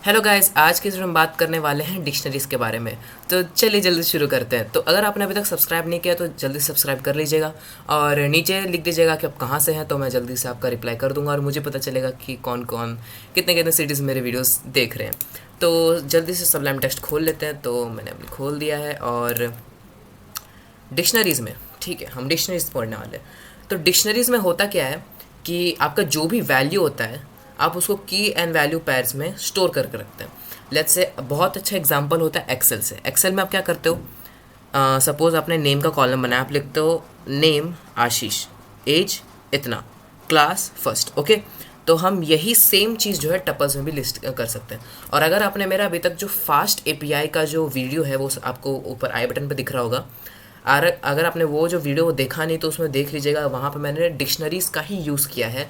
Hello guys, आज की हम बात करने वाले हैं डिक्शनरीज़ के बारे में। तो चलिए जल्दी शुरू करते हैं। तो अगर आपने अभी तक सब्सक्राइब नहीं किया तो जल्दी सब्सक्राइब कर लीजिएगा और नीचे लिख दीजिएगा कि आप कहाँ से हैं, तो मैं जल्दी से आपका रिप्लाई कर दूंगा और मुझे पता चलेगा कि कौन कौन कितने कितने सिटीज़ मेरे वीडियोस देख रहे हैं। तो जल्दी से सबलाइम टेक्स्ट खोल लेते हैं। तो मैंने अभी खोल दिया है और डिक्शनरीज़ में, ठीक है, हम डिक्शनरीज पढ़ने वाले हैं। तो डिक्शनरीज़ में होता क्या है कि आपका जो भी वैल्यू होता है आप उसको की एंड वैल्यू पैर्स में स्टोर करके रखते हैं। लेट्स से बहुत अच्छा एग्जांपल होता है एक्सेल से। एक्सेल में आप क्या करते हो, सपोज़ आपने नेम का कॉलम बनाया, आप लिखते हो नेम आशीष, एज इतना, क्लास फर्स्ट, ओके। तो हम यही सेम चीज़ जो है टपल्स में भी लिस्ट कर सकते हैं। और अगर आपने मेरा अभी तक जो फास्ट एपीआई का जो वीडियो है वो आपको ऊपर आई बटन पर दिख रहा होगा, अगर आपने वो जो वीडियो देखा नहीं तो उसमें देख लीजिएगा। वहाँ पे मैंने डिक्शनरीज़ का ही यूज़ किया है।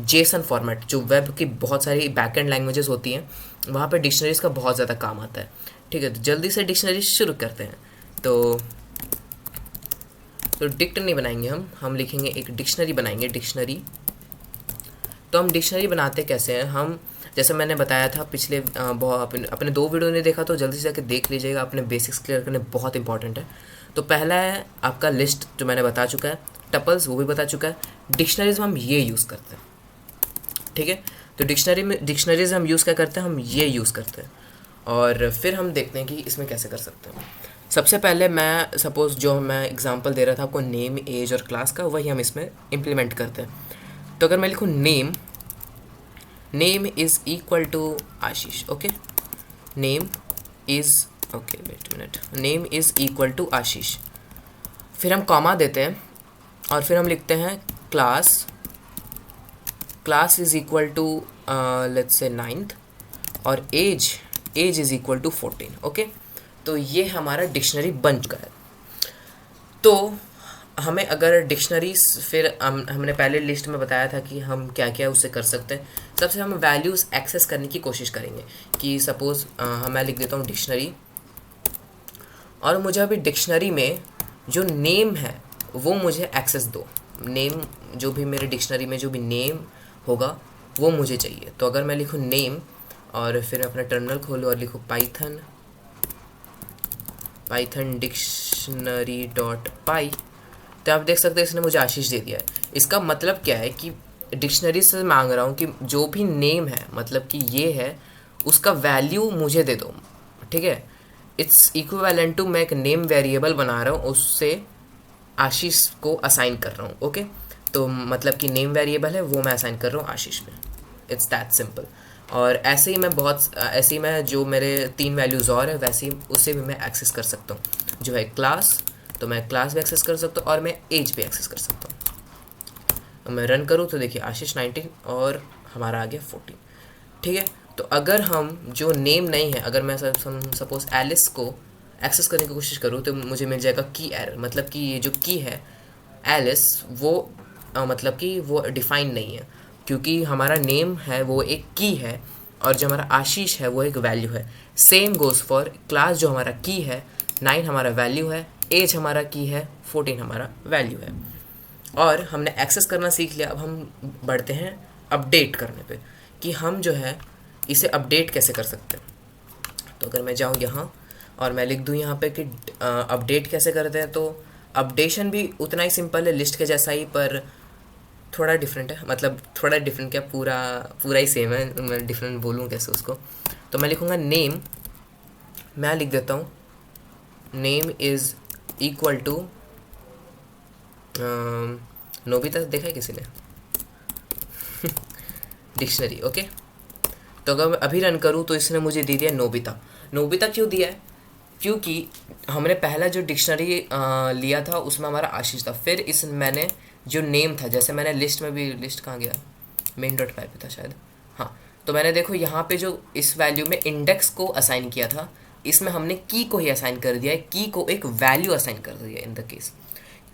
जेसन फॉर्मेट, जो वेब की बहुत सारी बैकएंड लैंग्वेजेस होती हैं, वहाँ पे डिक्शनरीज़ का बहुत ज़्यादा काम आता है। ठीक है, तो जल्दी से डिक्शनरी शुरू करते हैं। तो डिक्ट नहीं बनाएंगे, हम लिखेंगे एक डिक्शनरी बनाएंगे, डिक्शनरी। तो हम डिक्शनरी बनाते कैसे हैं, हम जैसे मैंने बताया था पिछले अपने दो वीडियो ने देखा तो जल्दी से जाके देख लीजिएगा, अपने बेसिक्स क्लियर करने बहुत इंपॉर्टेंट है। तो पहला है आपका लिस्ट, जो मैंने बता चुका है, टपल्स वो भी बता चुका है। डिक्शनरीज में हम ये यूज़ करते हैं, ठीक है। तो डिक्शनरीज हम यूज़ क्या करते हैं, हम ये यूज़ करते हैं। और फिर हम देखते हैं कि इसमें कैसे कर सकते हैं। सबसे पहले मैं सपोज़ जो मैं एग्जांपल दे रहा था आपको नेम, एज और क्लास का, वही हम इसमें इम्प्लीमेंट करते हैं। तो अगर मैं लिखूँ name is equal to Ashish, okay. Name is, okay wait minute, name is equal to Ashish. फिर हम कॉमा देते हैं और फिर हम लिखते हैं class is equal to let's say 9th और age is equal to 14, okay. तो ये हमारा डिक्शनरी बन चुका है। तो हमें अगर डिक्शनरीज, फिर हमने पहले लिस्ट में बताया था कि हम क्या क्या उससे कर सकते हैं। सबसे हम वैल्यूज़ एक्सेस करने की कोशिश करेंगे कि सपोज़ मैं लिख देता हूँ डिक्शनरी, और मुझे अभी डिक्शनरी में जो नेम है वो मुझे एक्सेस दो। नेम, जो भी मेरे डिक्शनरी में जो भी नेम होगा वो मुझे चाहिए। तो अगर मैं लिखूँ नेम और फिर अपना टर्मिनल खोलूँ और लिखूँ पाइथन डिक्शनरी डॉट पाई, तो आप देख सकते हैं इसने मुझे आशीष दे दिया है। इसका मतलब क्या है कि डिक्शनरी से मांग रहा हूँ कि जो भी नेम है, मतलब कि ये है, उसका वैल्यू मुझे दे दो, ठीक है। इट्स इक्विवेलेंट टू, मैं एक नेम वेरिएबल बना रहा हूँ, उससे आशीष को असाइन कर रहा हूँ, ओके। तो मतलब कि नेम वेरिएबल है वो मैं असाइन कर रहा हूँ आशीष में। It's that simple. और ऐसे ही मैं जो मेरे 3 वैल्यूज़ और है वैसे ही उससे भी मैं एक्सेस कर सकता हूँ। जो है क्लास, तो मैं क्लास भी एक्सेस कर सकता हूँ और मैं एज भी एक्सेस कर सकता हूँ। मैं रन करूँ तो देखिए आशीष 19 और हमारा आ गया 14, ठीक है। तो अगर हम जो नेम नहीं है, अगर मैं सपोज एलिस को एक्सेस करने की कोशिश करूँ तो मुझे मिल जाएगा की एरर। मतलब कि ये जो की है एलिस, वो मतलब कि वो डिफाइन नहीं है, क्योंकि हमारा नेम है वो एक की है और जो हमारा आशीष है वो एक वैल्यू है। सेम गोज़ फॉर क्लास, जो हमारा की है 9 हमारा वैल्यू है, एज हमारा की है 14 हमारा वैल्यू है। और हमने एक्सेस करना सीख लिया। अब हम बढ़ते हैं अपडेट करने पे, कि हम जो है इसे अपडेट कैसे कर सकते हैं। तो अगर मैं जाऊँ यहाँ और मैं लिख दूँ यहाँ पे कि अपडेट कैसे करते हैं, तो अपडेशन भी उतना ही सिंपल है लिस्ट के जैसा ही, पर थोड़ा डिफरेंट है। मतलब थोड़ा डिफरेंट क्या, पूरा ही सेम है, मैं डिफरेंट बोलूँ कैसे उसको। तो मैं लिखूँगा नेम, मैं लिख देता हूँ name is equal to Nobita, देखा है किसी ने डिक्शनरी, ओके। तो अगर मैं अभी रन करूँ तो इसने मुझे दे दिया नोबिता। नोबिता क्यों दिया है, क्योंकि हमने पहला जो डिक्शनरी लिया था उसमें हमारा आशीष था। फिर मैंने जो नेम था, जैसे मैंने लिस्ट में भी, लिस्ट कहाँ गया, मेन डॉट पाई पे था शायद, हाँ। तो मैंने देखो यहाँ पे जो इस वैल्यू में इंडेक्स को असाइन किया था, इसमें हमने की को ही असाइन कर दिया है। की को एक वैल्यू असाइन कर दिया है, इन द केस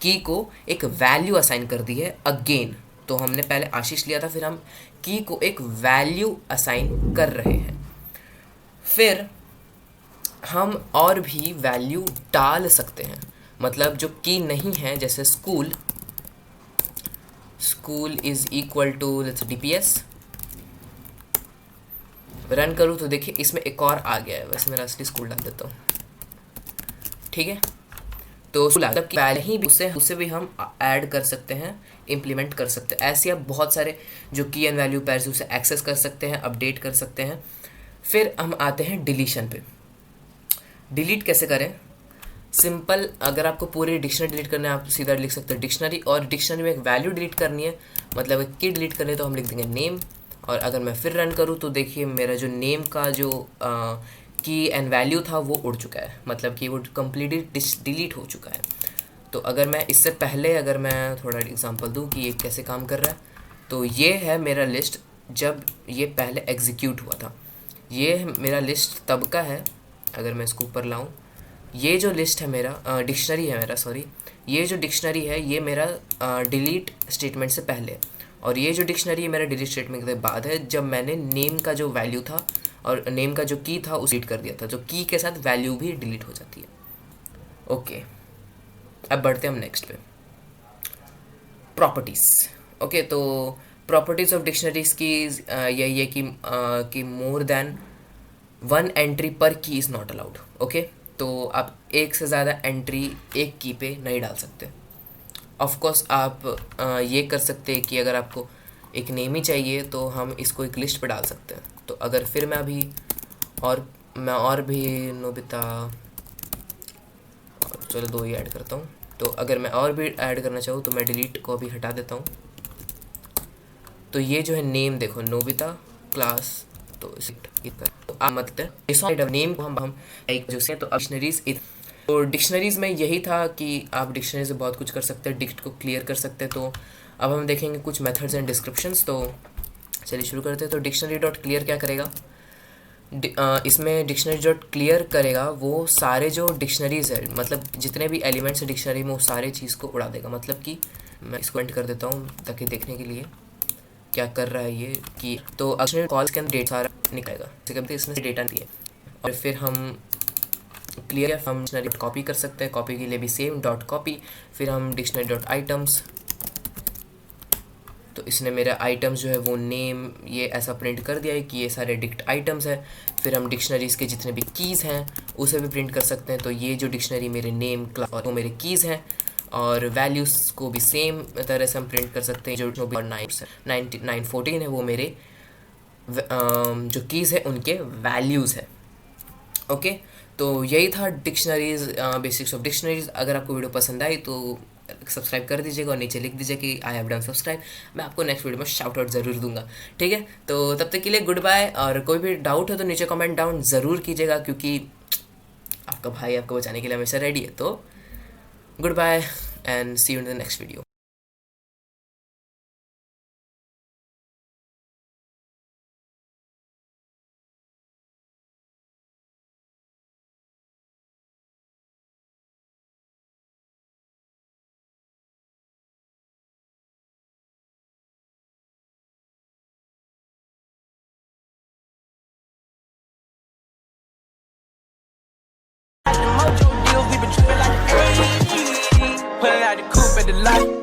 की को एक वैल्यू असाइन कर दी है अगेन। तो हमने पहले आशीष लिया था, फिर हम की को एक वैल्यू असाइन कर रहे हैं। फिर हम और भी वैल्यू डाल सकते हैं, मतलब जो की नहीं है, जैसे school is equal to let's DPS, run करूँ तो देखिए इसमें एक और आ गया है, वैसे मेरा असली स्कूल डाल देता हूँ, ठीक है। तो मतलब कि पहले ही उससे भी हम ऐड कर सकते हैं, इम्प्लीमेंट कर सकते हैं। ऐसे आप बहुत सारे जो की एंड वैल्यू पेयर्स उसे एक्सेस कर सकते हैं, अपडेट कर सकते हैं। फिर हम आते हैं डिलीशन पे। डिलीट कैसे करें? सिंपल, अगर आपको पूरी डिक्शनरी डिलीट करना है आप सीधा लिख सकते हैं डिक्शनरी, और डिक्शनरी में एक वैल्यू डिलीट करनी है, मतलब एक की डिलीट करनी है तो हम लिख देंगे नेम। और अगर मैं फिर रन करूँ तो देखिए मेरा जो नेम का जो की एंड वैल्यू था वो उड़ चुका है, मतलब कि वो कम्प्लीटली डिलीट हो चुका है। तो अगर मैं इससे पहले अगर मैं थोड़ा एग्जांपल दूं कि ये कैसे काम कर रहा है, तो ये है मेरा लिस्ट जब ये पहले एग्जीक्यूट हुआ था। ये मेरा लिस्ट तब का है, अगर मैं इसको ऊपर लाऊं, ये जो लिस्ट है मेरा डिक्शनरी है मेरा, सॉरी, ये जो डिक्शनरी है ये मेरा डिलीट स्टेटमेंट से पहले है, और ये जो डिक्शनरी है मेरा डिलीट स्टेटमेंट के बाद है, जब मैंने नेम का जो वैल्यू था और नेम का जो की था उसे डिलीट कर दिया था, जो की के साथ वैल्यू भी डिलीट हो जाती है। ओके, अब बढ़ते हैं हम नेक्स्ट पे, प्रॉपर्टीज़। ओके, तो प्रॉपर्टीज़ ऑफ डिक्शनरीज की यही है कि मोर देन वन एंट्री पर की इज़ नॉट अलाउड। ओके, तो आप एक से ज़्यादा एंट्री एक की पे नहीं डाल सकते। ऑफ कोर्स आप ये कर सकते हैं कि अगर आपको एक नेम ही चाहिए तो हम इसको एक लिस्ट पे डाल सकते हैं। तो अगर फिर मैं अभी और भी नोबिता, चलो 2 ही ऐड करता हूँ। तो अगर मैं और भी ऐड करना चाहूँ तो मैं डिलीट को अभी हटा देता हूँ। तो ये जो है नेम देखो, नोबिता क्लास, तो आप मतलब नेम को हम एक जो से, तो डिक्शनरीज, तो डिक्शनरीज में यही था कि आप डिक्शनरी से बहुत कुछ कर सकते हैं, डिक्ट को क्लियर कर सकते हैं। तो अब हम देखेंगे कुछ मेथड्स एंड डिस्क्रिप्शंस। तो चलिए शुरू करते हैं। तो डिक्शनरी डॉट क्लियर क्या करेगा? इसमें डिक्शनरी डॉट क्लियर करेगा वो सारे जो डिक्शनरीज है, मतलब जितने भी एलिमेंट्स है डिक्शनरी में, वो सारे चीज़ को उड़ा देगा। मतलब कि मैं इसको एंड कर देता हूँ ताकि देखने के लिए क्या कर रहा है ये, कि तो डिक्शनरी कॉल्स के अंदर डेटा सारा निकलेगा, जैसे इसने डेटा दिया। और फिर हम क्लियर हम डिक्शनरी कॉपी कर सकते हैं, कॉपी के लिए भी सेम डॉट कॉपी। फिर हम डिक्शनरी डॉट आइटम्स, तो इसने मेरा आइटम्स जो है वो नेम ये ऐसा प्रिंट कर दिया है कि ये सारे डिक्ट आइटम्स है। फिर हम डिक्शनरीज के जितने भी कीज़ हैं उसे भी प्रिंट कर सकते हैं। तो ये जो डिक्शनरी मेरे नेम क्लास और वो मेरे कीज़ हैं, और वैल्यूज़ को भी सेम तरह से हम प्रिंट कर सकते हैं। जो 914 है वो मेरे जो कीज़ है उनके वैल्यूज़ है। ओके, तो यही था डिक्शनरीज, बेसिक्स ऑफ डिक्शनरीज। अगर आपको वीडियो पसंद आई तो सब्सक्राइब कर दीजिएगा और नीचे लिख दीजिए कि आई हैव डन सब्सक्राइब। मैं आपको नेक्स्ट वीडियो में शाउट आउट ज़रूर दूंगा, ठीक है। तो तब तक के लिए गुड बाय, और कोई भी डाउट हो तो नीचे कमेंट डाउन ज़रूर कीजिएगा, क्योंकि आपका भाई आपको बचाने के लिए हमेशा रेडी है। तो good bye and see you in the next video. Mojo deals, we been trippin' like ayy. Pulling out the coupe at the lot.